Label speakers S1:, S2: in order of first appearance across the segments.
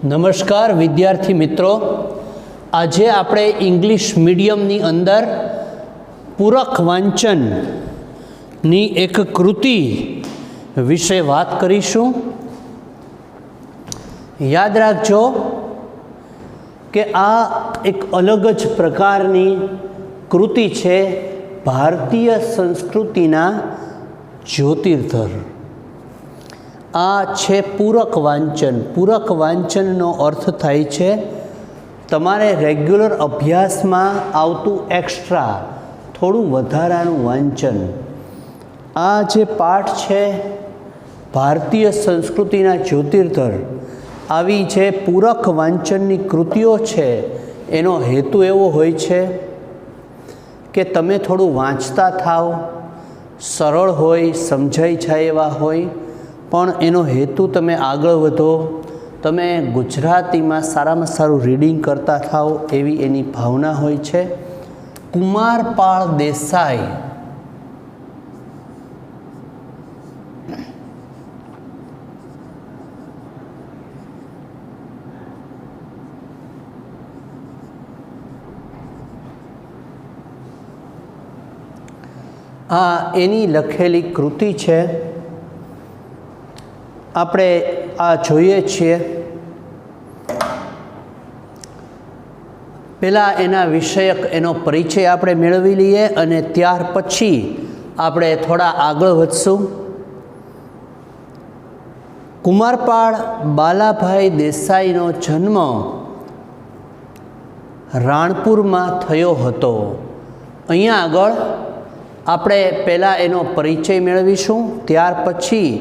S1: નમસ્કાર વિદ્યાર્થી મિત્રો, આજે આપણે ઇંગ્લિશ મીડિયમની અંદર પૂરક વાંચનની એક કૃતિ વિશે વાત કરીશું। યાદ રાખજો કે આ એક અલગ જ પ્રકારની કૃતિ છે, ભારતીય સંસ્કૃતિના જ્યોતિર્ધર। આ છે પૂરક વાંચન। પૂરક વાંચનનો અર્થ થાય છે તમારે રેગ્યુલર અભ્યાસમાં આવતું એક્સ્ટ્રા થોડું વધારાનું વાંચન। આ જે પાઠ છે ભારતીય સંસ્કૃતિના જ્યોતિર્ધર, આવી જે પૂરક વાંચનની કૃતિઓ છે એનો હેતુ એવો હોય છે કે તમે થોડું વાંચતા થાવ, સરળ હોય, સમજાઈ જાય એવા હોય, પણ એનો હેતુ તમે આગળ વધો, તમે ગુજરાતીમાં સારામાં સારું રીડિંગ કરતા થાવ એવી એની ભાવના હોય છે। કુમારપાળ દેસાઈ આ એની લખેલી કૃતિ છે। આપણે આ જોઈએ છીએ। પહેલાં એના વિષયક એનો પરિચય આપણે મેળવી લઈએ અને ત્યાર પછી આપણે થોડા આગળ વધશું। કુમારપાળ બાલાભાઈ દેસાઈનો જન્મ રાણપુરમાં થયો હતો। અહીંયા આગળ આપણે પહેલાં એનો પરિચય મેળવીશું, ત્યાર પછી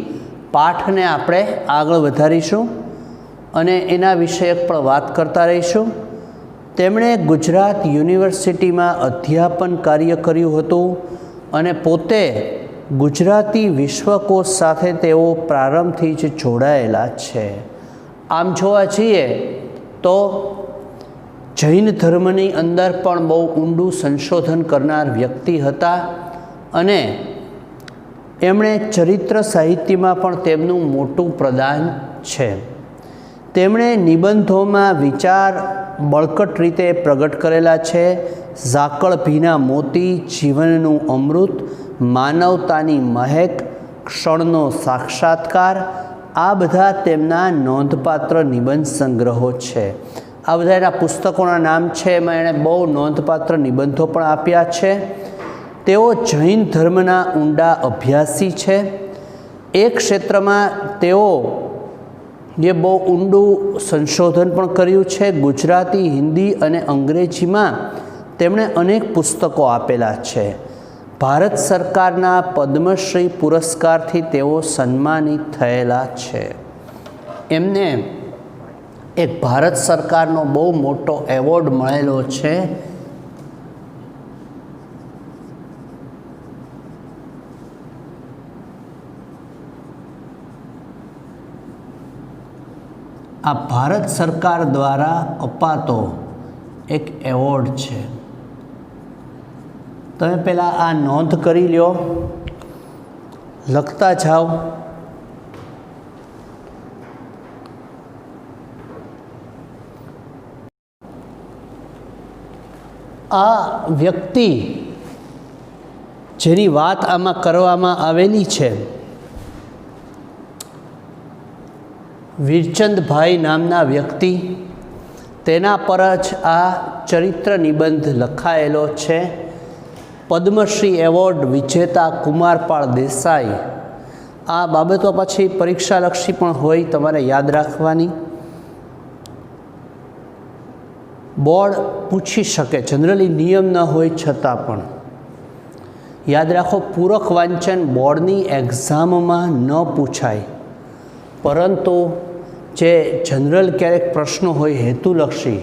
S1: પાઠને આપણે આગળ વધારીશું અને એના વિષયક પણ વાત કરતા રહીશું। તેમણે ગુજરાત યુનિવર્સિટીમાં અધ્યાપન કાર્ય કર્યું હતું અને પોતે ગુજરાતી વિશ્વકોશ સાથે તેઓ પ્રારંભથી જ જોડાયેલા છે। આમ જોવા જઈએ તો જૈન ધર્મની અંદર પણ બહુ ઊંડું સંશોધન કરનાર વ્યક્તિ હતા અને એમણે ચરિત્ર સાહિત્યમાં પણ તેમનું મોટું પ્રદાન છે। તેમણે નિબંધોમાં વિચાર બળકટ રીતે પ્રગટ કરેલા છે। ઝાકળ ભીના મોતી, જીવનનું અમૃત, માનવતાની મહેક, ક્ષણનો સાક્ષાત્કાર, આ બધા તેમના નોંધપાત્ર નિબંધ સંગ્રહો છે। આ બધા એના પુસ્તકોના નામ છે, એમાં એણે બહુ નોંધપાત્ર નિબંધો પણ આપ્યા છે। તેઓ જૈન ધર્મના ઊંડા અભ્યાસી છે। એક ક્ષેત્રમાં તેઓ જે બહુ ઊંડું સંશોધન પણ કર્યું છે। ગુજરાતી, હિન્દી અને અંગ્રેજીમાં તેમણે અનેક પુસ્તકો આપેલા છે। ભારત સરકારના પદ્મશ્રી પુરસ્કારથી તેઓ સન્માનિત થયેલા છે। એમને એક ભારત સરકારનો બહુ મોટો એવોર્ડ મળેલો છે। આ ભારત સરકાર દ્વારા અપાતો એક એવોર્ડ છે। તમે પહેલાં આ નોંધ કરી લો, લખતા જાઓ। આ વ્યક્તિ જેની વાત આમાં કરવામાં આવેલી છે, વીરચંદભાઈ નામના વ્યક્તિ, તેના પર જ આ ચરિત્ર નિબંધ લખાયેલો છે। પદ્મશ્રી એવોર્ડ વિજેતા કુમારપાળ દેસાઈ। આ બાબતો પછી પરીક્ષાલક્ષી પણ હોય, તમારે યાદ રાખવાની। બોર્ડ પૂછી શકે, જનરલી નિયમ ન હોય છતાં પણ યાદ રાખો, પૂરક વાંચન બોર્ડની એક્ઝામમાં ન પૂછાય, પરંતુ જે જનરલ ક્યારેક પ્રશ્નો હોય હેતુલક્ષી,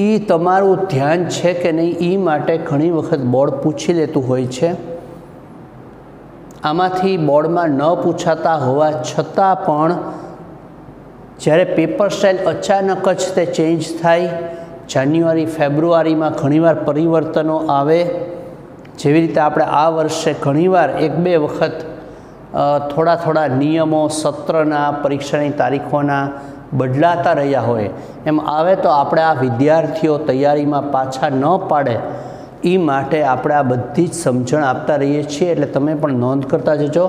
S1: એ તમારું ધ્યાન છે કે નહીં એ માટે ઘણી વખત બોર્ડ પૂછી લેતું હોય છે। આમાંથી બોર્ડમાં ન પૂછાતા હોવા છતાં પણ જ્યારે પેપર સ્ટાઇલ અચાનક જ તે ચેન્જ થાય, જાન્યુઆરી ફેબ્રુઆરીમાં ઘણીવાર પરિવર્તનો આવે, જેવી રીતે આપણે આ વર્ષે ઘણીવાર 1-2 વખત થોડા થોડા નિયમો સત્રના પરીક્ષાની તારીખોના બદલાતા રહ્યા હોય એમ આવે તો આપણે આ વિદ્યાર્થીઓ તૈયારીમાં પાછા ન પાડે એ માટે આપણે આ બધી જ સમજણ આપતા રહીએ છીએ. એટલે તમે પણ નોંધ કરતા જજો,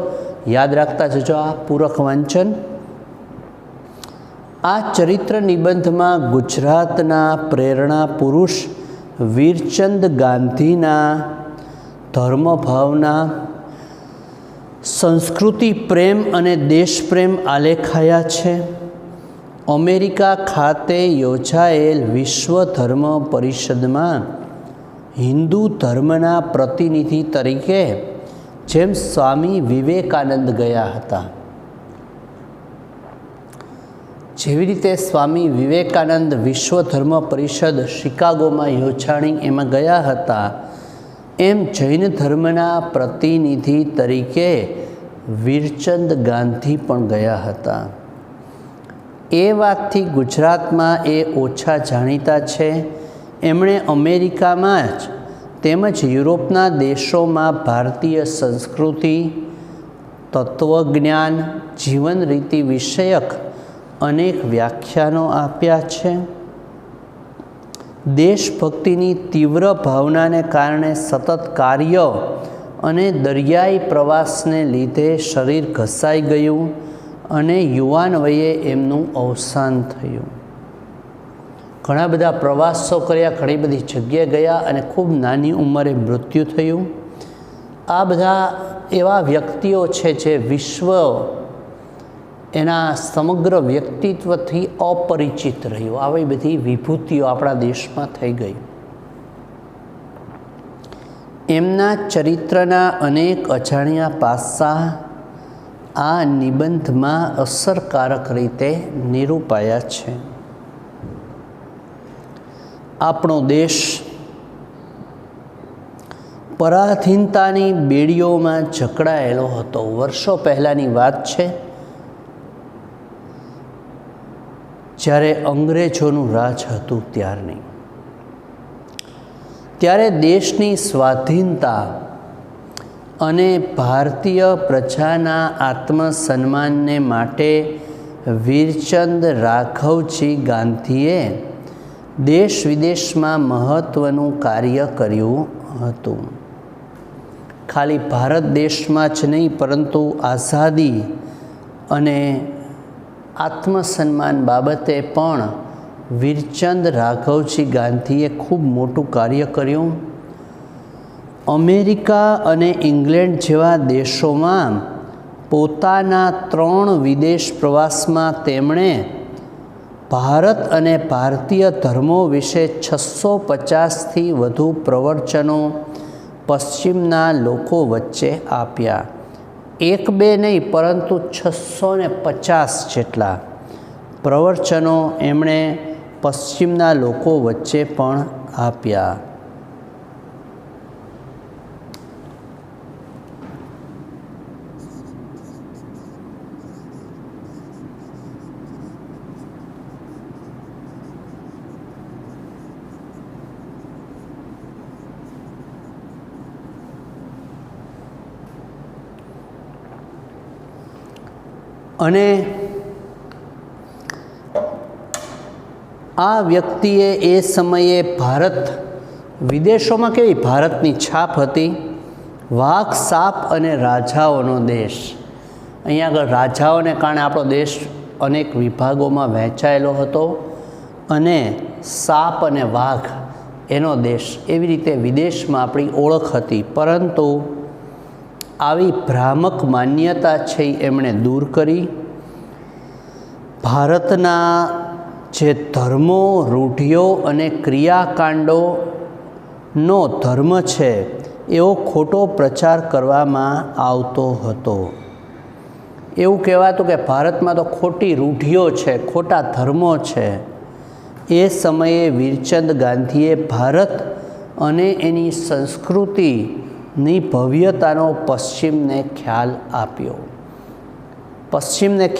S1: યાદ રાખતા જજો આ પૂરક વાંચન. આ ચરિત્ર નિબંધમાં ગુજરાતના પ્રેરણા પુરુષ વીરચંદ ગાંધીના ધર્મભાવના, સંસ્કૃતિ પ્રેમ અને દેશપ્રેમ આલેખાયા છે. અમેરિકા ખાતે યોજાયેલ વિશ્વ ધર્મ પરિષદમાં હિન્દુ ધર્મના પ્રતિનિધિ તરીકે જેમ સ્વામી વિવેકાનંદ ગયા હતા, જેવી રીતે સ્વામી વિવેકાનંદ વિશ્વ ધર્મ પરિષદ શિકાગોમાં યોજાણી એમાં ગયા હતા, એમ જૈન ધર્મના પ્રતિનિધિ તરીકે વીરચંદ ગાંધી પણ ગયા હતા. એ વાતથી ગુજરાતમાં એ ઓછા જાણીતા છે. એમણે અમેરિકામાં જ તેમજ યુરોપના દેશોમાં ભારતીય સંસ્કૃતિ, તત્વજ્ઞાન, જીવન રીતિ વિષયક અનેક વ્યાખ્યાનો આપ્યા છે. દેશભક્તિની તીવ્ર ભાવનાને કારણે સતત કાર્ય અને દરિયાઈ પ્રવાસને લીધે શરીર ઘસાઈ ગયું અને યુવાન વયે એમનું અવસાન થયું. ઘણા બધા પ્રવાસો કર્યા, ઘણી બધી જગ્યાએ ગયા અને ખૂબ નાની ઉંમરે મૃત્યુ થયું. આ બધા એવા વ્યક્તિઓ છે જે વિશ્વ એના સમગ્ર વ્યક્તિત્વથી અપરિચિત રહ્યું. આવી બધી વિભૂતિઓ આપણા દેશમાં થઈ ગઈ. એમના ચરિત્રના અનેક અજાણ્યા પાસા આ નિબંધમાં અસરકારક રીતે નિરૂપાયા છે. આપણો દેશ પરાધીનતાની બેડીઓમાં જકડાયેલો હતો. વર્ષો પહેલાંની વાત છે, જ્યારે અંગ્રેજોનું રાજ હતું ત્યારની. ત્યારે દેશની સ્વાધીનતા અને ભારતીય પ્રજાના આત્મસન્માનને માટે વીરચંદ રાઘવજી ગાંધીએ દેશ વિદેશમાં મહત્ત્વનું કાર્ય કર્યું હતું. ખાલી ભારત દેશમાં જ નહીં, પરંતુ આઝાદી અને આત્મસન્માન બાબતે પણ વીરચંદ રાઘવજી ગાંધીએ ખૂબ મોટું કાર્ય કર્યું. અમેરિકા અને ઇંગ્લેન્ડ જેવા દેશોમાં પોતાના 3 વિદેશ પ્રવાસમાં તેમણે ભારત અને ભારતીય ધર્મો વિશે 650થી વધુ પ્રવચનો પશ્ચિમના લોકો વચ્ચે આપ્યા. 1-2 નહીં, પરંતુ 650 જેટલા પ્રવચનો એમણે પશ્ચિમના લોકો વચ્ચે પણ આપ્યા. અને આ વ્યક્તિએ એ સમયે વિદેશોમાં કેવી ભારતની છાપ હતી. વાઘ, સાપ અને રાજાઓનો દેશ. અહીંયા આગળ રાજાઓને કારણે આપણો દેશ અનેક વિભાગોમાં વહેંચાયેલો હતો અને સાપ અને વાઘ એનો દેશ, એવી રીતે વિદેશમાં આપણી ઓળખ હતી. પરંતુ આવી ભ્રામક માન્યતા છે એમણે દૂર કરી. ભારતના જે ધર્મો, રૂઢિઓ અને ક્રિયાકાંડોનો ધર્મ છે એવો ખોટો પ્રચાર કરવામાં આવતો હતો. એવું કહેવાતું કે ભારતમાં તો ખોટી રૂઢિઓ છે, ખોટા ધર્મો છે. એ સમયે વીરચંદ ગાંધીએ ભારત અને એની સંસ્કૃતિની ભવ્યતાનો પશ્ચિમને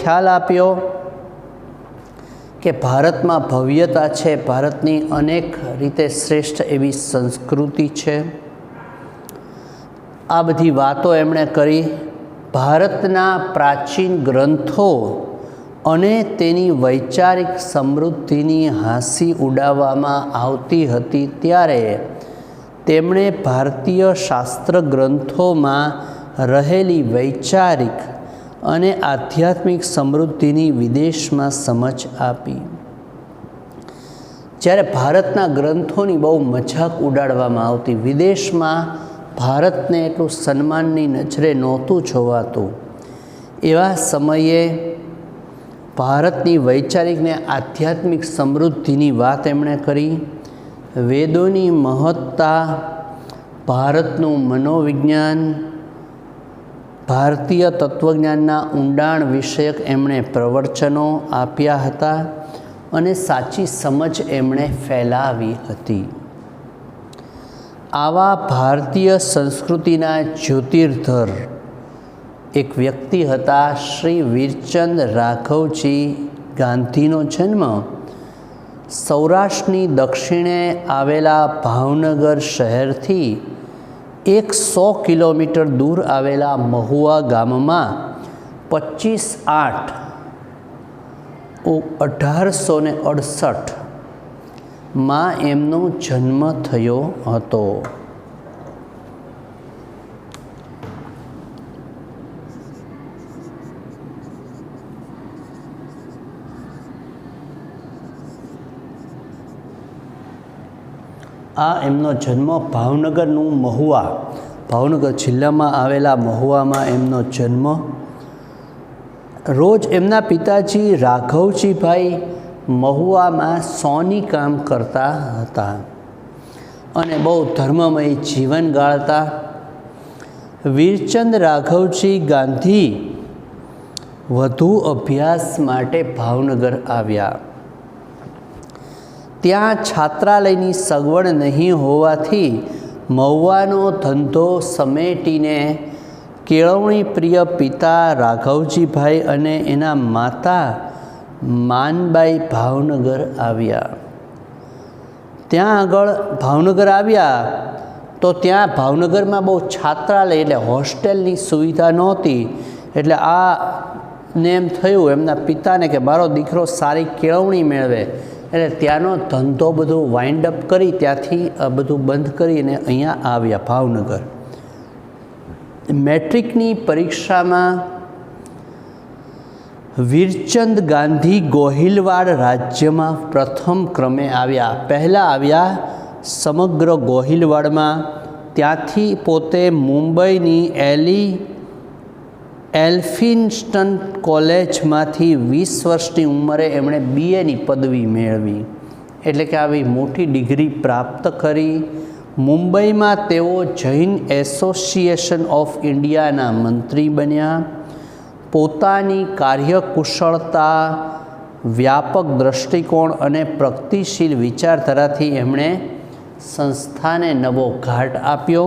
S1: ખ્યાલ આપ્યો કે ભારતમાં ભવ્યતા છે, ભારતની અનેક રીતે શ્રેષ્ઠ એવી સંસ્કૃતિ છે. આ બધી વાતો એમણે કરી. ભારતના પ્રાચીન ગ્રંથો અને તેની વૈચારિક સમૃદ્ધિની હાંસી ઉડાવવામાં આવતી હતી, ત્યારે તેમણે ભારતીય શાસ્ત્ર ગ્રંથોમાં રહેલી વૈચારિક અને આધ્યાત્મિક સમૃદ્ધિની વિદેશમાં સમજ આપી. જ્યારે ભારતના ગ્રંથોની બહુ મજાક ઉડાડવામાં આવતી, વિદેશમાં ભારતને એટલું સન્માનની નજરે નહોતું જોવાતું, એવા સમયે ભારતની વૈચારિક ને આધ્યાત્મિક સમૃદ્ધિની વાત એમણે કરી. વેદોની મહત્તા, ભારતનું મનોવિજ્ઞાન, ભારતીય તત્વજ્ઞાનના ઊંડાણ વિષયક એમણે પ્રવચનો આપ્યા હતા અને સાચી સમજ એમણે ફેલાવી હતી. આવા ભારતીય સંસ્કૃતિના જ્યોતિર્ધર એક વ્યક્તિ હતા શ્રી વીરચંદ રાઘવજી ગાંધીનો જન્મ સૌરાષ્ટ્રની દક્ષિણે આવેલા ભાવનગર શહેરથી 100 કિલોમીટર દૂર આવેલા મહુવા ગામમાં 25/8/1868 એમનો જન્મ થયો હતો. આ એમનો જન્મ ભાવનગરનું મહુવા, ભાવનગર જિલ્લામાં આવેલા મહુવામાં એમનો જન્મ. રોજ એમના પિતાજી રાઘવજીભાઈ મહુવામાં સોની કામ કરતા હતા અને બહુ ધર્મમય જીવન ગાળતા. વીરચંદ રાઘવજી ગાંધી વધુ અભ્યાસ માટે ભાવનગર આવ્યા. ત્યાં છાત્રાલયની સગવડ નહીં હોવાથી મહુવાનો ધંધો સમેટીને કેળવણી પ્રિય પિતા રાઘવજીભાઈ અને એના માતા માનબાઈ ભાવનગર આવ્યા. ત્યાં આગળ ભાવનગર આવ્યા તો ત્યાં ભાવનગરમાં બહુ છાત્રાલય એટલે હોસ્ટેલની સુવિધા નહોતી, એટલે આ ને એમ થયું એમના પિતાને કે મારો દીકરો સારી કેળવણી મેળવે, એટલે ત્યાંનો ધંધો બધું વાઇન્ડ અપ કરી ત્યાંથી બધું બંધ કરીને અહીંયા આવ્યા ભાવનગર. મેટ્રિકની પરીક્ષામાં વીરચંદ ગાંધી ગોહિલવાડ રાજ્યમાં પ્રથમ ક્રમે આવ્યા. પહેલાં આવ્યા સમગ્ર ગોહિલવાડમાં, ત્યાંથી પોતે મુંબઈની એલ્ફિન્સ્ટન કોલેજમાંથી 20 વર્ષની ઉંમરે એમણે BAની પદવી મેળવી, એટલે કે આવી મોટી ડિગ્રી પ્રાપ્ત કરી. મુંબઈમાં તેઓ જૈન એસોસિએશન ઓફ ઇન્ડિયાના મંત્રી બન્યા. પોતાની કાર્યકુશળતા, વ્યાપક દૃષ્ટિકોણ અને પ્રગતિશીલ વિચારધારાથી એમણે સંસ્થાને નવો ઘાટ આપ્યો.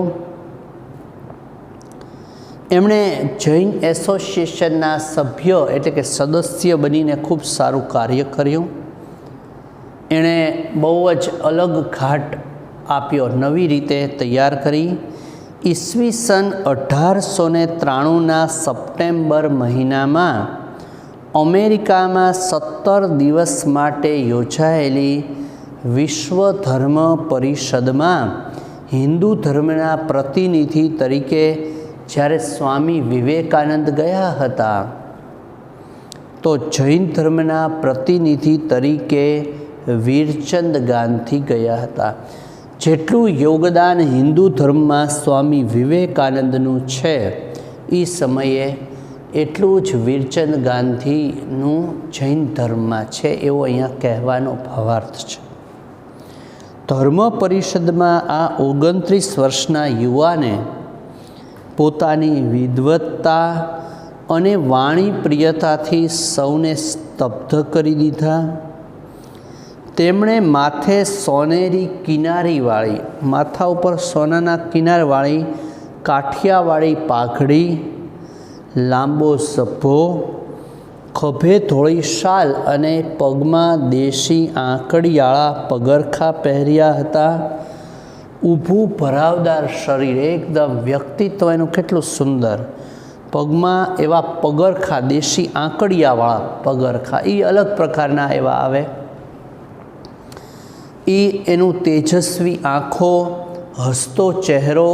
S1: એમણે જૈન એસોસિએશનના સભ્ય એટલે કે સદસ્ય બનીને ખૂબ સારું કાર્ય કર્યું. એણે બહુ જ અલગ ઘાટ આપ્યો, નવી રીતે તૈયાર કરી. ઈસવીસન 1893ના સપ્ટેમ્બર મહિનામાં અમેરિકામાં 17 દિવસ માટે યોજાયેલી વિશ્વ ધર્મ પરિષદમાં હિન્દુ ધર્મના પ્રતિનિધિ તરીકે જ્યારે સ્વામી વિવેકાનંદ ગયા હતા, તો જૈન ધર્મના પ્રતિનિધિ તરીકે વીરચંદ ગાંધી ગયા હતા. જેટલું યોગદાન હિન્દુ ધર્મમાં સ્વામી વિવેકાનંદનું છે એ સમયે, એટલું જ વીરચંદ ગાંધીનું જૈન ધર્મમાં છે, એવો અહીંયા કહેવાનો ભાવાર્થ છે. ધર્મ પરિષદમાં આ 29 વર્ષના યુવાને પોતાની વિદ્વત્તા અને વાણી પ્રિયતાથી સૌને સ્તબ્ધ કરી દીધા. તેમણે માથે સોનેરી કિનારીવાળી, માથા ઉપર સોનાના કિનારવાળી કાઠિયાવાળી પાઘડી, લાંબો સભ્ભો, ખભે ધોળી શાલ અને પગમાં દેશી આંકડીવાળા પગરખા પહેર્યા હતા. ઊભું ભરાવદાર શરીર, એકદમ વ્યક્તિત્વ એનું કેટલું સુંદર. પગમાં એવા પગરખા, દેશી આંકડિયાવાળા પગરખા, એ અલગ પ્રકારના એવા આવે. એ એનું તેજસ્વી આંખો, હસતો ચહેરો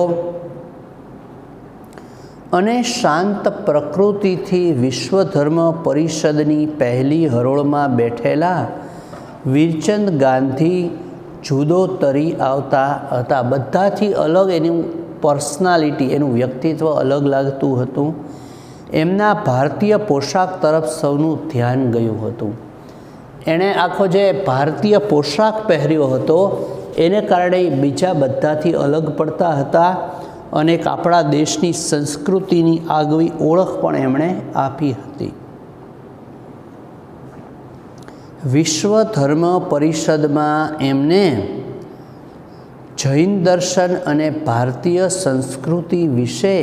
S1: અને શાંત પ્રકૃતિથી વિશ્વ ધર્મ પરિષદની પહેલી હરોળમાં બેઠેલા વીરચંદ ગાંધી જુદો તરી આવતા હતા. બધાથી અલગ એનું પર્સનાલિટી, એનું વ્યક્તિત્વ અલગ લાગતું હતું. એમના ભારતીય પોશાક તરફ સૌનું ધ્યાન ગયું હતું. એણે આખો જે ભારતીય પોશાક પહેર્યો હતો એને કારણે બીજા બધાથી અલગ પડતા હતા અને એક આપણા દેશની સંસ્કૃતિની આગવી ઓળખ પણ એમણે આપી હતી. વિશ્વ ધર્મ પરિષદમાં એમને જૈન દર્શન અને ભારતીય સંસ્કૃતિ વિશે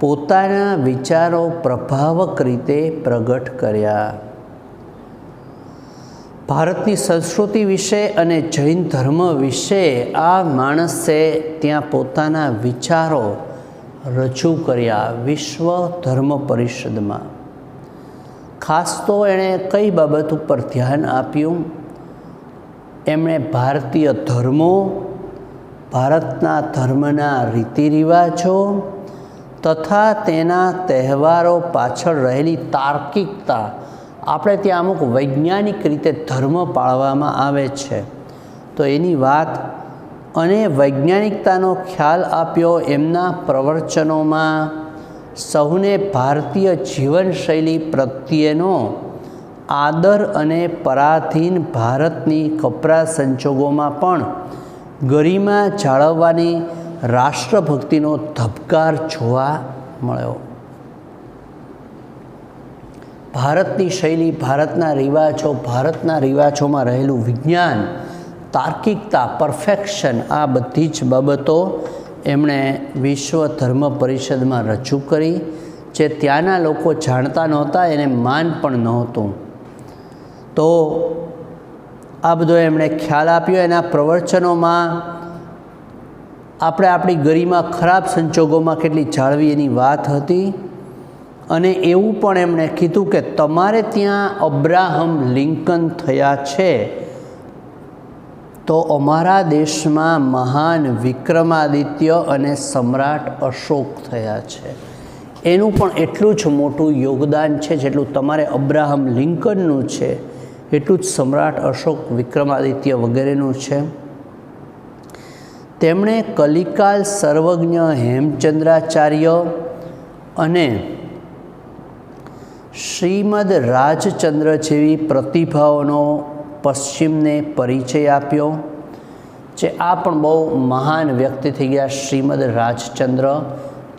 S1: પોતાના વિચારો પ્રભાવક રીતે પ્રગટ કર્યા. ભારતની સંસ્કૃતિ વિશે અને જૈન ધર્મ વિશે આ માણસે ત્યાં પોતાના વિચારો રજૂ કર્યા વિશ્વ ધર્મ પરિષદમાં. ખાસ તો એણે કઈ બાબત ઉપર ધ્યાન આપ્યું? એમણે ભારતીય ધર્મો, ભારતના ધર્મના રીતિરિવાજો તથા તેના તહેવારો પાછળ રહેલી તાર્કિકતા, આપણે ત્યાં અમુક વૈજ્ઞાનિક રીતે ધર્મ પાળવામાં આવે છે તો એની વાત અને વૈજ્ઞાનિકતાનો ખ્યાલ આપ્યો. એમના પ્રવચનોમાં સૌને ભારતીય જીવનશૈલી પ્રત્યેનો આદર અને પરાધીન ભારતની કપરા સંજોગોમાં પણ ગરિમા જાળવવાની રાષ્ટ્રભક્તિનો ધબકાર જોવા મળ્યો. ભારતની શૈલી, ભારતના રિવાજો, ભારતના રિવાજોમાં રહેલું વિજ્ઞાન, તાર્કિકતા, પરફેક્શન, આ બધી જ બાબતો એમણે વિશ્વ ધર્મ પરિષદમાં રજૂ કરી. જે ત્યાંના લોકો જાણતા નહોતા, એને માન પણ નહોતું. તો આ બધો એમણે ખ્યાલ આપ્યો. એના પ્રવચનોમાં આપણે આપણી ગરિમા ખરાબ સંજોગોમાં કેટલી જાળવી એની વાત હતી. અને એવું પણ એમણે કીધું કે તમારે ત્યાં અબ્રાહમ લિંકન થયા છે તો અમારા દેશમાં મહાન વિક્રમાદિત્ય અને સમ્રાટ અશોક થયા છે. એનું પણ એટલું જ મોટું યોગદાન છે જેટલું તમારે અબ્રાહમ લિંકનનું છે, એટલું જ સમ્રાટ અશોક, વિક્રમાદિત્ય વગેરેનું છે. તેમણે કલિકાલ સર્વજ્ઞ હેમચંદ્રાચાર્ય અને શ્રીમદ રાજચંદ્ર જેવી પ્રતિભાઓનો પશ્ચિમને પરિચય આપ્યો. જે આ પણ બહુ મહાન વ્યક્તિ થઈ ગયા, શ્રીમદ રાજચંદ્ર,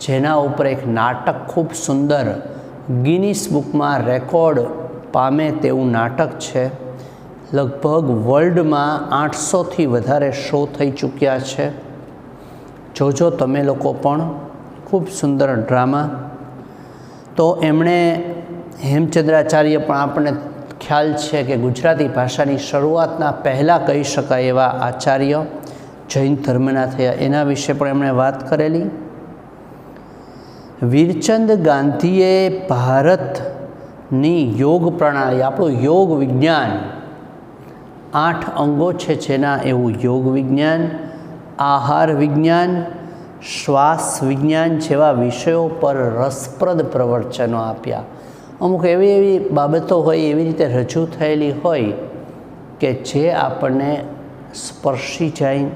S1: જેના ઉપર એક નાટક ખૂબ સુંદર ગિનિસ બુકમાં રેકોર્ડ પામે તેવું નાટક છે. લગભગ વર્લ્ડમાં 800થી વધારે શો થઈ ચૂક્યા છે. જોજો તમે લોકો પણ, ખૂબ સુંદર ડ્રામા. તો એમણે હેમચંદ્રાચાર્ય પણ આપણને ખ્યાલ છે કે ગુજરાતી ભાષાની શરૂઆતના પહેલાં કહી શકાય એવા આચાર્ય જૈન ધર્મના થયા. એના વિશે પણ એમણે વાત કરેલી. વીરચંદ ગાંધીએ ભારતની યોગ પ્રણાલી, આપણું યોગ વિજ્ઞાન, 8 અંગો છે જેના, એવું યોગ વિજ્ઞાન, આહાર વિજ્ઞાન, શ્વાસ વિજ્ઞાન જેવા વિષયો પર રસપ્રદ પ્રવચનો આપ્યા. અમુક એવી બાબતો હોય, એવી રીતે રજૂ થયેલી હોય કે જે આપણને સ્પર્શી જાય.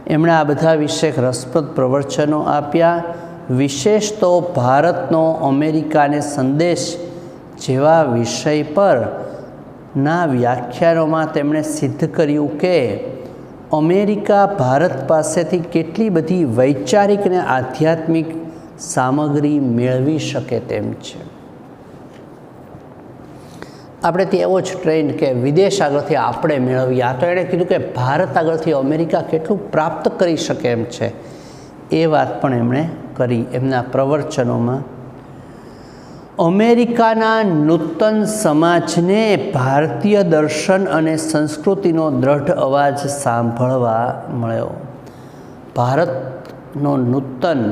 S1: એમણે આ બધા વિશે રસપ્રદ પ્રવચનો આપ્યા. વિશેષ તો ભારતનો અમેરિકાને સંદેશ જેવા વિષય પર ના વ્યાખ્યાનોમાં તેમણે સિદ્ધ કર્યું કે અમેરિકા ભારત પાસેથી કેટલી બધી વૈચારિક અને આધ્યાત્મિક સામગ્રી મેળવી શકે તેમ છે. આપણે ત્યાં એવો જ ટ્રેન્ડ કે વિદેશ આગળથી આપણે મેળવીએ. આ તો એણે કીધું કે ભારત આગળથી અમેરિકા કેટલું પ્રાપ્ત કરી શકે એમ છે, એ વાત પણ એમણે કરી એમના પ્રવચનોમાં. અમેરિકાના નૂતન સમાજને ભારતીય દર્શન અને સંસ્કૃતિનો દ્રઢ અવાજ સાંભળવા મળ્યો. ભારતનો નૂતન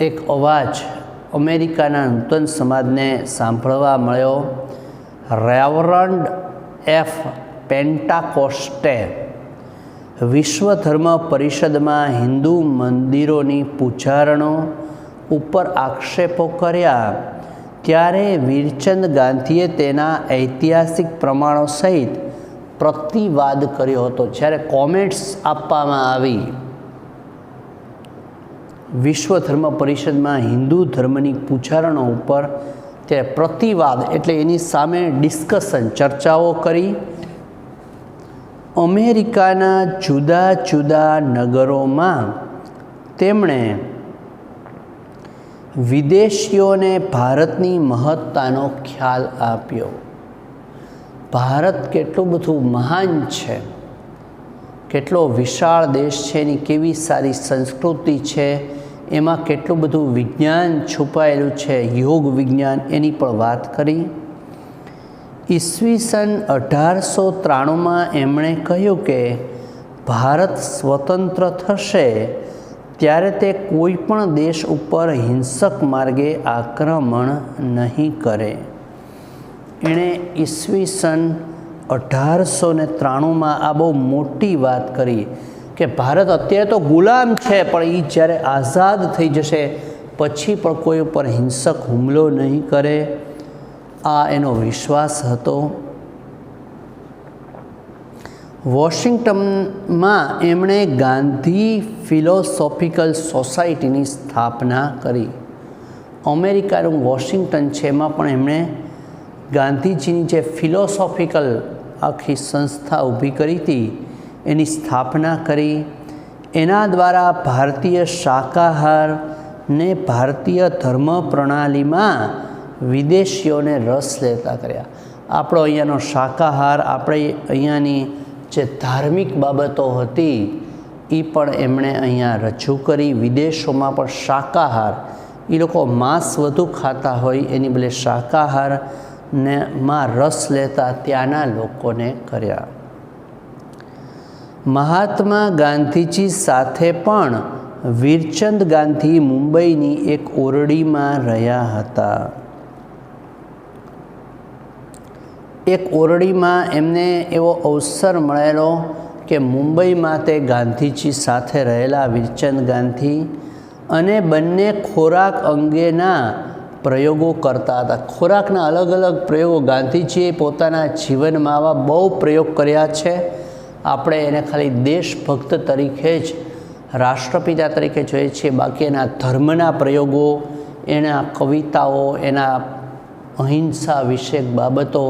S1: એક અવાજ અમેરિકાના નૂતન સમાજને સાંભળવા મળ્યો. રેવરન્ડ એફ પેન્ટાકોસ્ટે વિશ્વ ધર્મ પરિષદમાં હિન્દુ મંદિરોની પૂજારણો ઉપર આક્ષેપો કર્યા ત્યારે વીરચંદ ગાંધીએ તેના ઐતિહાસિક પ્રમાણો સહિત પ્રતિવાદ કર્યો હતો. જ્યારે કોમેન્ટ્સ આપવામાં આવી વિશ્વ ધર્મ પરિષદમાં હિન્દુ ધર્મની પૂજારણો ઉપર, ત્યારે પ્રતિવાદ એટલે એની સામે ડિસ્કશન, ચર્ચાઓ કરી. અમેરિકાના જુદા જુદા નગરોમાં તેમણે વિદેશીઓને ભારતની મહત્તાનો ખ્યાલ આપ્યો. ભારત કેટલું બધું મહાન છે, કેટલો વિશાળ દેશ છે, એની કેવી સારી સંસ્કૃતિ છે, એમાં કેટલું બધું વિજ્ઞાન છુપાયેલું છે, યોગ વિજ્ઞાન, એની પણ વાત કરી. ઈસવીસન 1893માં એમણે કહ્યું કે ભારત સ્વતંત્ર થશે ત્યારે તે કોઈ પણ દેશ ઉપર હિંસક માર્ગે આક્રમણ નહીં કરે. એણે ઈસવીસન 1893માં આ બહુ મોટી વાત કરી કે ભારત અત્યારે તો ગુલામ છે, પણ એ જ્યારે આઝાદ થઈ જશે પછી પણ કોઈ ઉપર હિંસક હુમલો નહીં કરે. આ એનો વિશ્વાસ હતો. વોશિંગ્ટનમાં એમણે ગાંધી ફિલોસોફિકલ સોસાયટીની સ્થાપના કરી. અમેરિકાનું વોશિંગ્ટન છે, એમાં પણ એમણે ગાંધીજીની જે ફિલોસોફિકલ આખી સંસ્થા ઊભી કરી હતી એની સ્થાપના કરી. એના દ્વારા ભારતીય શાકાહાર ને ભારતીય ધર્મ પ્રણાલીમાં વિદેશીઓને રસ લેતા કર્યા. આપણો અહીંયાનો શાકાહાર, આપણે અહીંયાની જે ધાર્મિક બાબતો હતી એ પણ એમણે અહીંયા રજૂ કરી. વિદેશોમાં પણ શાકાહાર, એ લોકો માંસ વધુ ખાતા હોય એની બદલે શાકાહારને માં રસ લેતા ત્યાંના લોકોને કર્યા. મહાત્મા ગાંધીજી સાથે પણ વીરચંદ ગાંધી મુંબઈની એક ઓરડીમાં રહ્યા હતા. એક ઓરડીમાં એમને એવો અવસર મળેલો કે મુંબઈમાં તે ગાંધીજી સાથે રહેલા વીરચંદ ગાંધી, અને બંને ખોરાક અંગેના પ્રયોગો કરતા હતા. ખોરાકના અલગ અલગ પ્રયોગો ગાંધીજીએ પોતાના જીવનમાં આવા બહુ પ્રયોગ કર્યા છે. આપણે એને ખાલી દેશભક્ત તરીકે જ, રાષ્ટ્રપિતા તરીકે જોઈએ છીએ, બાકી એના ધર્મના પ્રયોગો, એના કવિતાઓ, એના અહિંસા વિષયક બાબતો,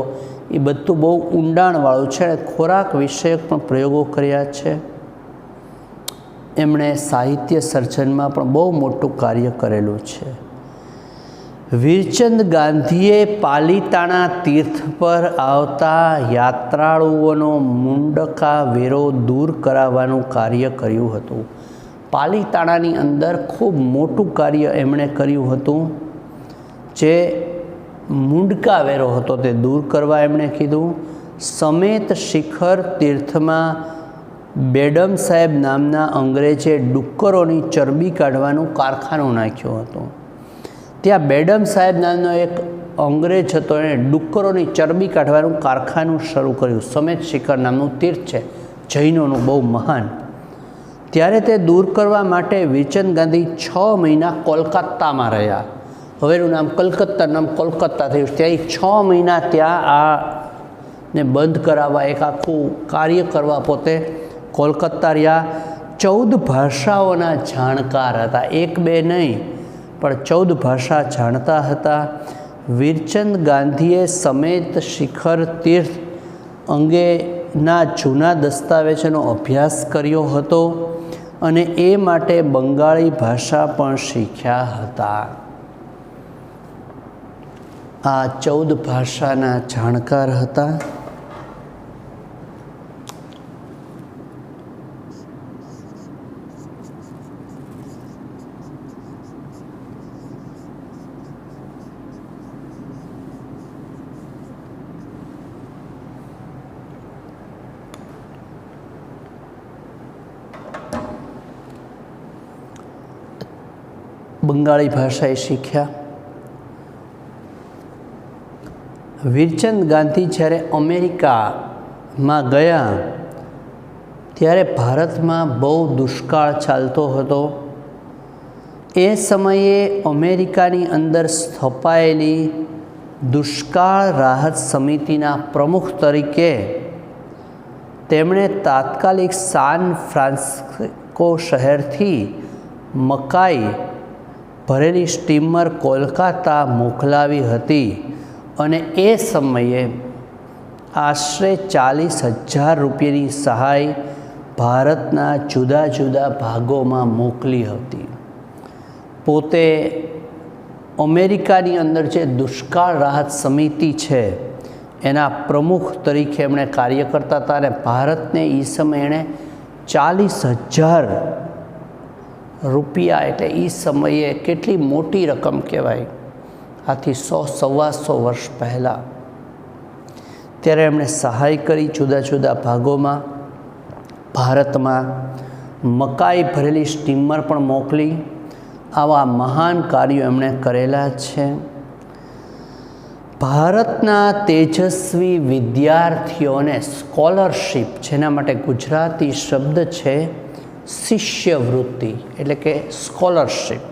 S1: એ બધું બહુ ઊંડાણવાળું છે. ખોરાક વિષયક પણ પ્રયોગો કર્યા છે. એમણે સાહિત્ય સર્જનમાં પણ બહુ મોટું કાર્ય કરેલું છે. વીરચંદ ગાંધીએ પાલીતાણા તીર્થ પર આવતા યાત્રાળુઓનો મુંડકા વેરો દૂર કરાવવાનું કાર્ય કર્યું હતું. પાલીતાણાની અંદર ખૂબ મોટું કાર્ય એમણે કર્યું હતું. જે મુંડકા વેરો હતો તે દૂર કરવા એમણે કીધું. સમેત શિખર તીર્થમાં બેડમ સાહેબ નામના અંગ્રેજે ડુક્કરોની ચરબી કાઢવાનું કારખાનું નાખ્યું હતું. ત્યાં બેડમ સાહેબ નામનો એક અંગ્રેજ હતો, એણે ડુક્કરોની ચરબી કાઢવાનું કારખાનું શરૂ કર્યું. સમેત શિખર નામનું તીર્થ છે, જૈનોનું બહુ મહાન. ત્યારે તે દૂર કરવા માટે વીરચંદ ગાંધી 6 મહિના કોલકાતામાં રહ્યા. હવેનું નામ કલકત્તા, નામ કોલકાતા થયું. ત્યાં 6 મહિના ત્યાં આ ને બંધ કરાવવા, એક આખું કાર્ય કરવા પોતે કોલકાતા રહ્યા. 14 ભાષાઓના જાણકાર હતા, 1-2 નહીં પણ 14 ભાષા જાણતા હતા. વીરચંદ ગાંધીએ સમેત શિખર તીર્થ અંગેના જૂના દસ્તાવેજોનો અભ્યાસ કર્યો હતો અને એ માટે બંગાળી ભાષા પણ શીખ્યા હતા. આ 14 ભાષાના જાણકાર હતા. બંગાળી ભાષા શીખ્યા. વીરચંદ ગાંધી જ્યારે અમેરિકામાં ગયા ત્યારે ભારતમાં બહુ દુષ્કાળ ચાલતો હતો. એ સમયે અમેરિકાની અંદર સ્થપાયેલી દુષ્કાળ રાહત સમિતિના પ્રમુખ તરીકે તેમણે તાત્કાલિક સાન ફ્રાન્સિસ્કો શહેરથી મકાઈ ભરેલી સ્ટીમર કોલકાતા મોકલાવી હતી અને એ સમયે આશરે 40,000 રૂપિયાની સહાય ભારતના જુદા જુદા ભાગોમાં મોકલી હતી. પોતે અમેરિકાની અંદર જે દુષ્કાળ રાહત સમિતિ છે એના પ્રમુખ તરીકે એમણે કાર્ય કરતા હતા અને ભારતને એ સમયે એણે 40,000 રૂપિયા, એટલે એ સમયે કેટલી મોટી રકમ કહેવાય, આથી 100-125 વર્ષ પહેલાં, ત્યારે એમણે સહાય કરી જુદા જુદા ભાગોમાં. ભારતમાં મકાઈ ભરેલી સ્ટીમર પણ મોકલી. આવા મહાન કાર્યો એમણે કરેલા છે. ભારતના તેજસ્વી વિદ્યાર્થીઓને સ્કોલરશિપ, જેના માટે ગુજરાતી શબ્દ છે શિષ્યવૃત્તિ, એટલે કે સ્કોલરશિપ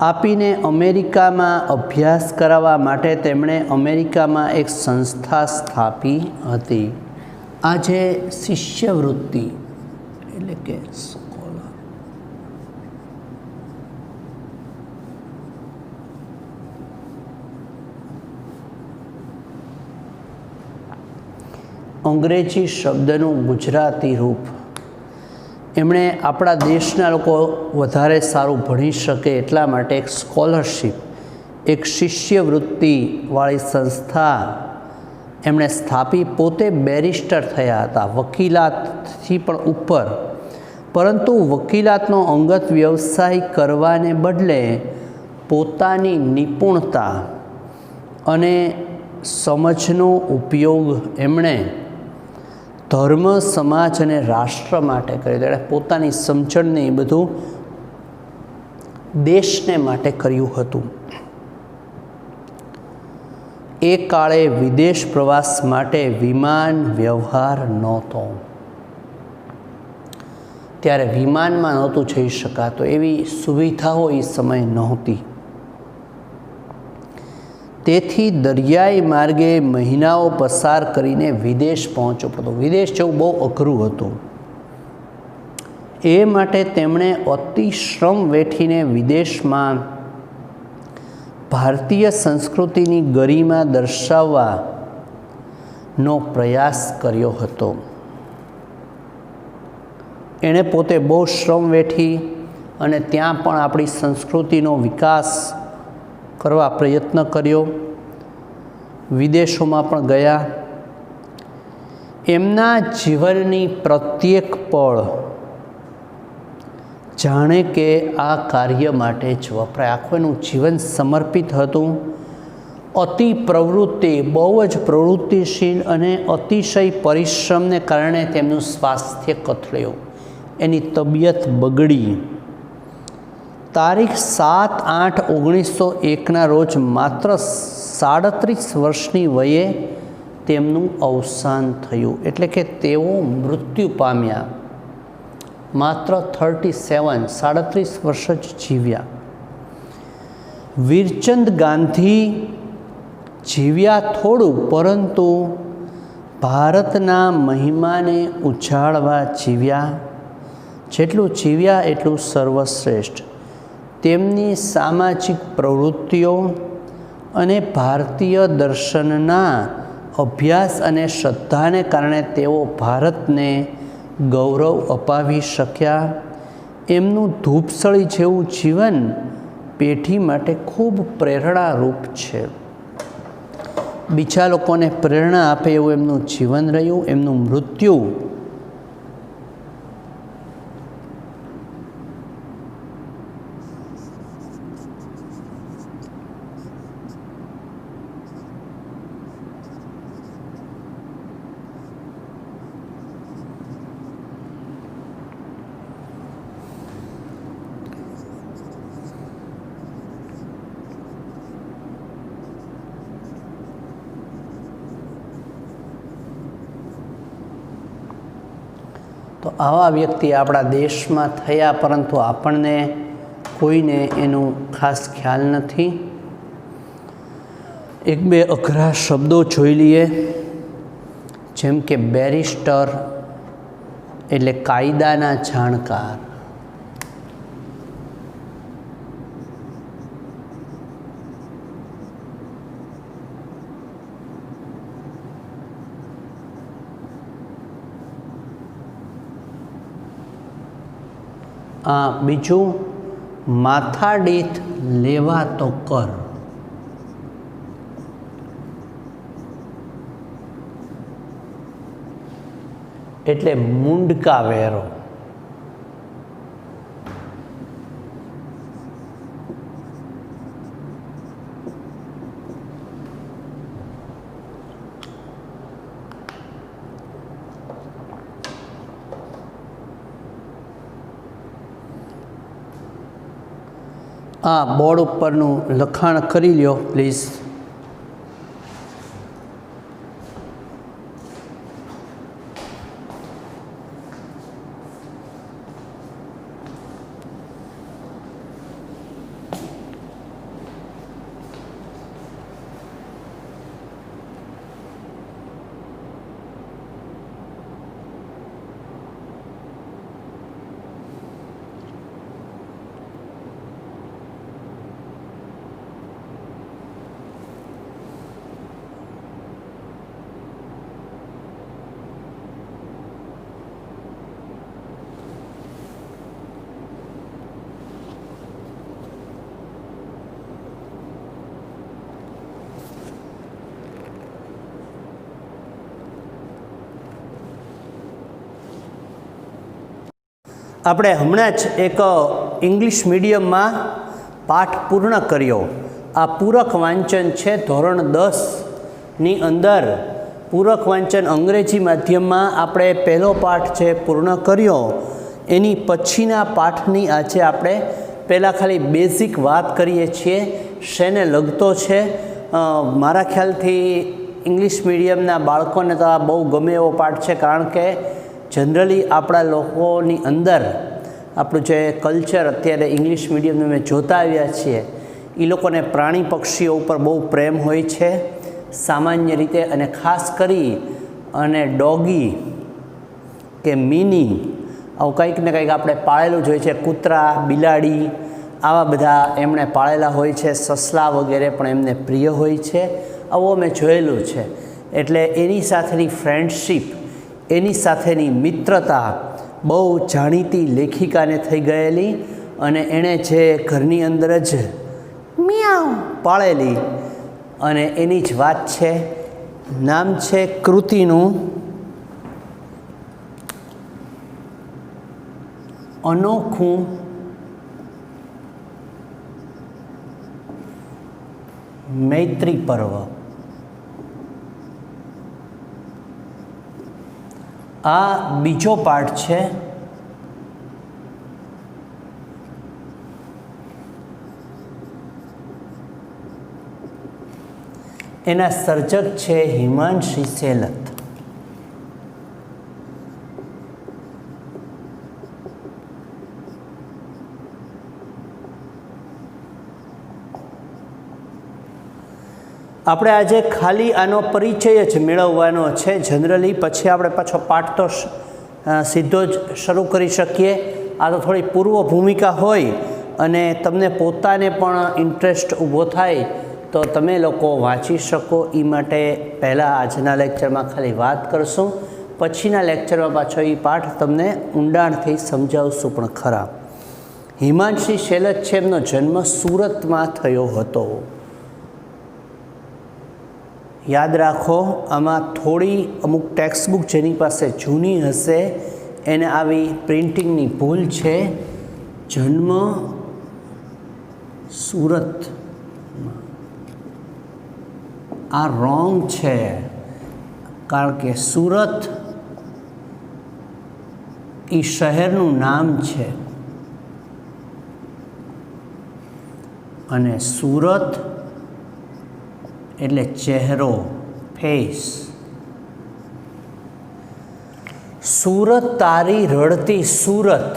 S1: આપીને અમેરિકામાં અભ્યાસ કરાવવા માટે તેમણે અમેરિકામાં એક સંસ્થા સ્થાપી હતી. આ જે શિષ્યવૃત્તિ એટલે કે અંગ્રેજી શબ્દનું ગુજરાતી રૂપ એમણે આપણા દેશના લોકો વધારે સારું ભણી શકે એટલા માટે એક સ્કોલરશિપ, એક શિષ્યવૃત્તિવાળી સંસ્થા એમણે સ્થાપી. પોતે બેરિસ્ટર થયા હતા, વકીલાતથી પણ ઉપર, પરંતુ વકીલાતનો અંગત વ્યવસાય કરવાને બદલે પોતાની નિપુણતા અને સમજનો ઉપયોગ એમણે ધર્મ, સમાજ અને રાષ્ટ્ર માટે કર્યું. એણે પોતાની સમજણને એ બધું દેશને માટે કર્યું હતું. એ કાળે વિદેશ પ્રવાસ માટે વિમાન વ્યવહાર નહોતો, ત્યારે વિમાનમાં નહોતું જઈ શકાતું, એવી સુવિધાઓ એ સમયે નહોતી. તેથી દરિયાઈ માર્ગે મહિનાઓ પસાર કરીને વિદેશ પહોંચવું પડતું. વિદેશ જવું બહુ અઘરું હતું. એ માટે તેમણે અતિ શ્રમ વેઠીને વિદેશમાં ભારતીય સંસ્કૃતિની ગરિમા દર્શાવવાનો પ્રયાસ કર્યો હતો. એણે પોતે બહુ શ્રમ વેઠી અને ત્યાં પણ આપણી સંસ્કૃતિનો વિકાસ કરવા પ્રયત્ન કર્યો. વિદેશોમાં પણ ગયા. એમના જીવનની પ્રત્યેક પળ જાણે કે આ કાર્ય માટે જ વપરાય. આખું એનું જીવન સમર્પિત હતું. અતિ પ્રવૃત્તિ, બહુ જ પ્રવૃત્તિશીલ અને અતિશય પરિશ્રમને કારણે તેમનું સ્વાસ્થ્ય કથળ્યું, એની તબિયત બગડી. તારીખ 7/8/1901ના રોજ માત્ર 37 વર્ષની વયે તેમનું અવસાન થયું, એટલે કે તેઓ મૃત્યુ પામ્યા. માત્ર 37 વર્ષ જ જીવ્યા. વીરચંદ ગાંધી જીવ્યા થોડું, પરંતુ ભારતના મહિમાને ઉજાળવા જીવ્યા. જેટલું જીવ્યા એટલું સર્વશ્રેષ્ઠ. તેમની સામાજિક પ્રવૃત્તિઓ અને ભારતીય દર્શનના અભ્યાસ અને શ્રદ્ધાને કારણે તેઓ ભારતને ગૌરવ અપાવી શક્યા. એમનું ધૂપસળી જેવું જીવન પેઢી માટે ખૂબ પ્રેરણારૂપ છે. બીજા લોકોને પ્રેરણા આપે એવું એમનું જીવન રહ્યું. એમનું મૃત્યુ તો આવા વ્યક્તિ આપણા દેશમાં થયા, પરંતુ આપણને કોઈને એનું ખાસ ખ્યાલ નથી. એક બે અઘરા શબ્દો જોઈ લઈએ, જેમ કે બેરિસ્ટર એટલે કાયદાના જાણકાર. બીજું માથાદીઠ લેવાતો કર એટલે મુંડકા વેરો. બોર્ડ ઉપરનું લખાણ કરી લ્યો પ્લીઝ. આપણે હમણાં જ એક ઇંગ્લિશ મીડિયમમાં પાઠ પૂર્ણ કર્યો. આ પૂરક વાંચન છે ધોરણ 10ની અંદર. પૂરક વાંચન અંગ્રેજી માધ્યમમાં આપણે પહેલો પાઠ છે પૂર્ણ કર્યો. એની પછીના પાઠની આજે આપણે પહેલાં ખાલી બેઝિક વાત કરીએ છીએ, શેને લગતો છે. મારા ખ્યાલથી ઇંગ્લિશ મીડિયમના બાળકોને તો આ બહુ ગમે એવો પાઠ છે, કારણ કે જનરલી આપણા લોકોની અંદર આપણું જે કલ્ચર અત્યારે ઇંગ્લિશ મીડિયમનું અમે જોતા આવ્યા છીએ, એ લોકોને પ્રાણી પક્ષીઓ ઉપર બહુ પ્રેમ હોય છે સામાન્ય રીતે, અને ખાસ કરી અને ડોગી કે મિની આવું કંઈક ને કંઈક આપણે પાળેલું જ હોય છે. કૂતરા, બિલાડી આવા બધા એમણે પાળેલા હોય છે. સસલા વગેરે પણ એમને પ્રિય હોય છે. આવું અમે જોયેલું છે. એટલે એની સાથેની ફ્રેન્ડશીપ, એની સાથેની મિત્રતા બહુ જાણીતી લેખિકાને થઈ ગયેલી, અને એણે જે ઘરની અંદર જ મિયાઉ પાળેલી, અને એની જ વાત છે. નામ છે કૃતિનું અનોખું મૈત્રી પર્વ. આ બીજો પાઠ છે. એના સર્જક છે હિમાંશી સેલત. આપણે આજે ખાલી આનો પરિચય જ મેળવવાનો છે જનરલી, પછી આપણે પાછો પાઠ તો સીધો જ શરૂ કરી શકીએ. આ તો થોડી પૂર્વ ભૂમિકા હોય, અને તમને પોતાને પણ ઇન્ટરેસ્ટ ઊભો થાય તો તમે લોકો વાંચી શકો. એ માટે પહેલાં આજના લેક્ચરમાં ખાલી વાત કરશું, પછીના લેક્ચરમાં પાછો એ પાઠ તમને ઊંડાણથી સમજાવશું પણ ખરા. હિમાંશી સેલત છે, એમનો જન્મ સુરતમાં થયો હતો. યાદ રાખો, આમાં થોડી અમુક ટેક્સ્ટબુક જેની પાસે જૂની હશે એને આવી પ્રિન્ટિંગની ભૂલ છે. જન્મ સુરત, આ રોંગ છે, કારણ કે સુરત એ શહેરનું નામ છે, અને સુરત એટલે ચહેરો, ફેસ. સુરત તારી રડતી સુરત.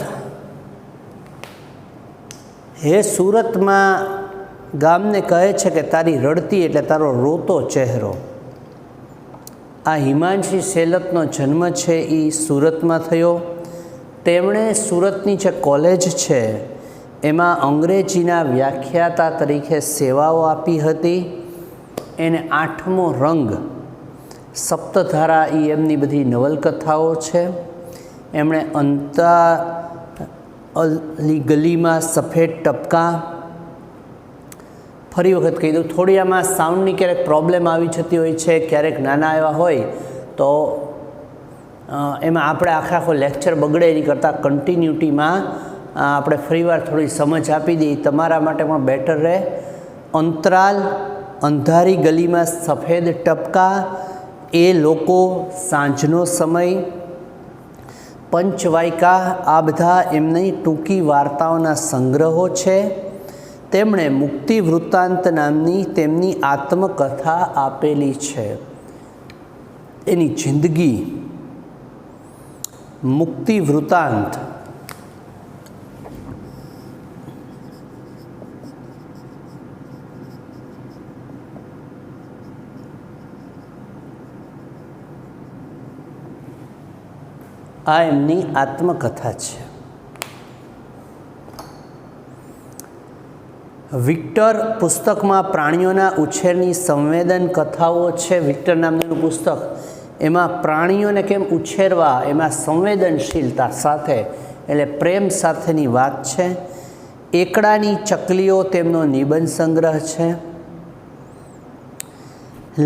S1: હે સુરતમાં ગામને કહે છે કે તારી રડતી એટલે તારો રોતો ચહેરો. આ હિમાંશી સેલતનો જન્મ છે એ સુરતમાં થયો. તેમણે સુરતની જે કોલેજ છે એમાં અંગ્રેજીના વ્યાખ્યાતા તરીકે સેવાઓ આપી હતી. એને 8મો રંગ સપ્તધારા એ એમની બધી નવલકથાઓ છે. એમણે અંતા અલી ગલીમાં સફેદ ટપકા. ફરી વખત કહી દઉં, થોડી આમાં સાઉન્ડની ક્યારેક પ્રોબ્લેમ આવી જતી હોય છે, ક્યારેક નાના એવા હોય તો એમાં આપણે આખો લેક્ચર બગડે એની કરતાં કન્ટિન્યુટીમાં આપણે ફરીવાર થોડી સમજ આપી દઈએ, તમારા માટે પણ બેટર રહે. અંતરાલ, અંધારી ગલીમાં સફેદ ટપકા, એ લોકો, સાંજનો સમય, પંચવાયકા, આ બધા એમની ટૂંકી વાર્તાઓના સંગ્રહો છે. તેમણે મુક્તિ વૃત્તાંત નામની તેમની આત્મકથા આપેલી છે. એની જિંદગી મુક્તિ વૃત્તાંત. આ એમની આત્મકથા છે. વિક્ટર પુસ્તકમાં પ્રાણીઓના ઉછેરની સંવેદન કથાઓ છે. વિક્ટર નામનું પુસ્તક, એમાં પ્રાણીઓને કેમ ઉછેરવા એમાં સંવેદનશીલતા સાથે એટલે પ્રેમ સાથેની વાત છે. એકડાની ચકલીઓ તેમનો નિબંધ સંગ્રહ છે.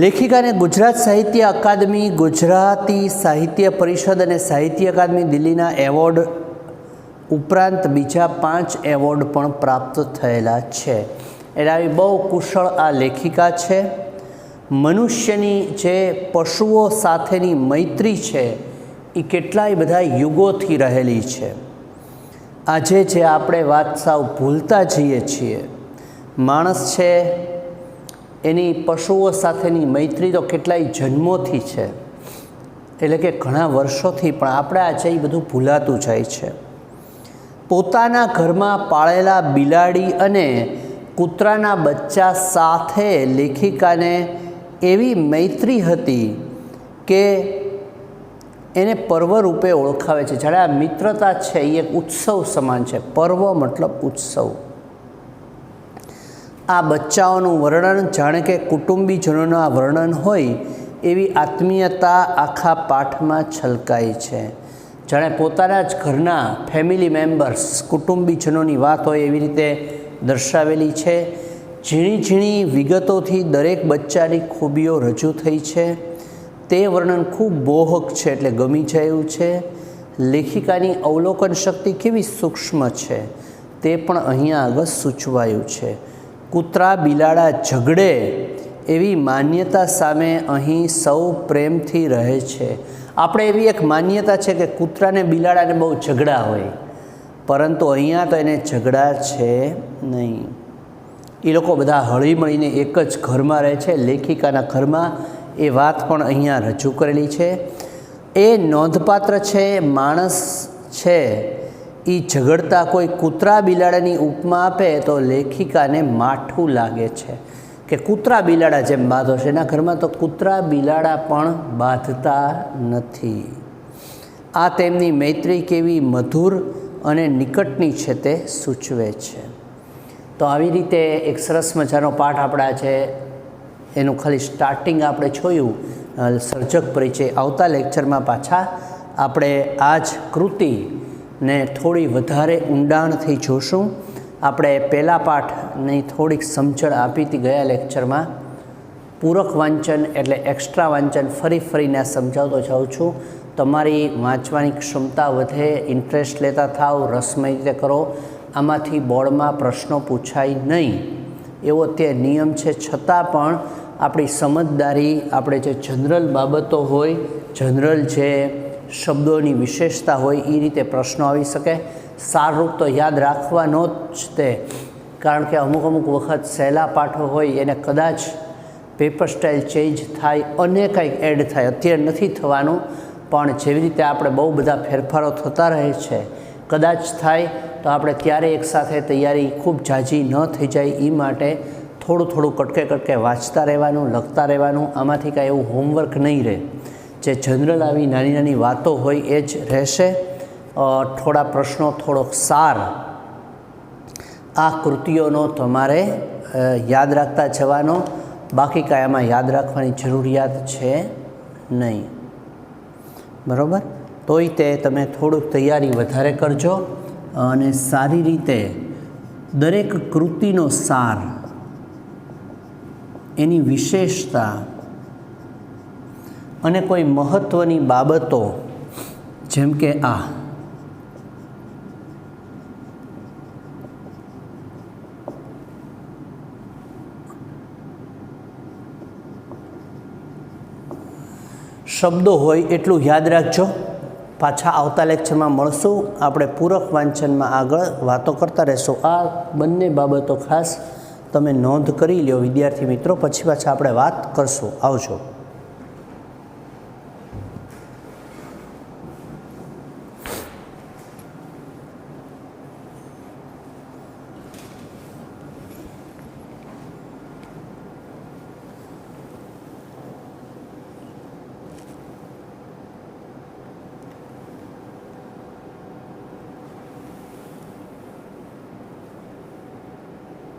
S1: લેખિકાને ગુજરાત સાહિત્ય અકાદમી, ગુજરાતી સાહિત્ય પરિષદ અને સાહિત્ય અકાદમી દિલ્હીના એવોર્ડ ઉપરાંત બીજા 5 એવોર્ડ પણ પ્રાપ્ત થયેલા છે. એટલે આવી બહુ કુશળ આ લેખિકા છે. મનુષ્યની જે પશુઓ સાથેની મૈત્રી છે એ કેટલાય બધા યુગોથી રહેલી છે. આજે જે આપણે વાત સાવ ભૂલતા જઈએ છીએ. માણસ છે એની પશુઓ સાથેની મૈત્રી તો કેટલાય જન્મોથી છે, એટલે કે ઘણા વર્ષોથી, પણ આપણે આજે એ બધું ભૂલાતું જાય છે. પોતાના ઘરમાં પાળેલા બિલાડી અને કૂતરાના બચ્ચા સાથે લેખિકાને એવી મૈત્રી હતી કે એને પર્વ રૂપે ઓળખાવે છે. જ્યારે આ મિત્રતા છે એ એક ઉત્સવ સમાન છે. પર્વ મતલબ ઉત્સવ. આ બચ્ચાઓનું વર્ણન જાણે કે કુટુંબીજનોનું આ વર્ણન હોય એવી આત્મીયતા આખા પાઠમાં છલકાઈ છે. જાણે પોતાના જ ઘરના ફેમિલી મેમ્બર્સ, કુટુંબીજનોની વાત હોય એવી રીતે દર્શાવેલી છે. ઝીણી ઝીણી વિગતોથી દરેક બચ્ચાની ખૂબીઓ રજૂ થઈ છે. તે વર્ણન ખૂબ મોહક છે, એટલે ગમી જાય એવું છે. લેખિકાની અવલોકન શક્તિ કેવી સૂક્ષ્મ છે તે પણ અહીંયા આગળ સૂચવાયું છે. કૂતરા બિલાડા ઝઘડે એવી માન્યતા સામે અહીં સૌ પ્રેમથી રહે છે. આપણે એવી એક માન્યતા છે કે કૂતરાને બિલાડાને બહુ ઝઘડા હોય, પરંતુ અહીંયા તો એને ઝઘડા છે નહીં. એ લોકો બધા હળીમળીને એક જ ઘરમાં રહે છે, લેખિકાના ઘરમાં. એ વાત પણ અહીંયા રજૂ કરેલી છે. એ નોંધપાત્ર છે. માણસ છે એ ઝઘડતા કોઈ કૂતરા બિલાડાની ઉપમા આપે તો લેખિકાને માઠું લાગે છે કે કૂતરા બિલાડા જેમ બાંધો છે. એના ઘરમાં તો કૂતરા બિલાડા પણ બાંધતા નથી. આ તેમની મૈત્રી કેવી મધુર અને નિકટની છે તે સૂચવે છે. તો આવી રીતે એક સરસ મજાનો પાઠ આપણા છે, એનું ખાલી સ્ટાર્ટિંગ આપણે જોયું, સર્જક પરિચય. આવતા લેક્ચરમાં પાછા આપણે આ જ કૃતિને થોડી વધારે ઊંડાણથી જોશું. આપણે પહેલા પાઠની થોડીક સમજણ આપી હતી ગયા લેક્ચરમાં. પૂરક વાંચન એટલે એક્સ્ટ્રા વાંચન ફરીને સમજાવતો જાઉં છું. તમારી વાંચવાની ક્ષમતા વધે, ઇન્ટરેસ્ટ લેતા થાવ, રસમય રીતે કરો. આમાંથી બોર્ડમાં પ્રશ્નો પૂછાય નહીં એવો તે નિયમ છે. છતાં પણ આપણી સમજદારી, આપણે જે જનરલ બાબતો હોય, જનરલ જે શબ્દોની વિશેષતા હોય એ રીતે પ્રશ્નો આવી શકે. સારરૂપ તો યાદ રાખવાનો જ તે, કારણ કે અમુક વખત સહેલા પાઠો હોય એને કદાચ પેપર સ્ટાઇલ ચેન્જ થાય અને કંઈક એડ થાય. અત્યારે નથી થવાનું, પણ જેવી રીતે આપણે બહુ બધા ફેરફારો થતા રહે છે, કદાચ થાય તો આપણે ત્યારે એકસાથે તૈયારી ખૂબ ઝાઝી ન થઈ જાય એ માટે થોડું થોડું કટકે કટકે વાંચતા રહેવાનું, લખતા રહેવાનું. આમાંથી કાંઈ એવું હોમવર્ક નહીં રહે. જે જનરલ આવી નાની નાની વાતો હોય એ જ રહેશે. થોડા પ્રશ્નો, થોડોક સાર આ કૃતિઓનો તમારે યાદ રાખતા જવાનો. બાકી કાંઈ આમાં યાદ રાખવાની જરૂરિયાત છે નહીં. બરાબર? તોય તે તમે થોડુંક તૈયારી વધારે કરજો અને સારી રીતે દરેક કૃતિનો સાર, એની વિશેષતા અને કોઈ મહત્ત્વની બાબતો, જેમ કે આ શબ્દો હોય એટલું યાદ રાખજો. પાછા આવતા લેક્ચરમાં મળશું. આપણે પૂરક વાંચનમાં આગળ વાતો કરતા રહેશું. આ બંને બાબતો ખાસ તમે નોંધ કરી લો વિદ્યાર્થી મિત્રો, પછી પાછા આપણે વાત કરશું. આવજો.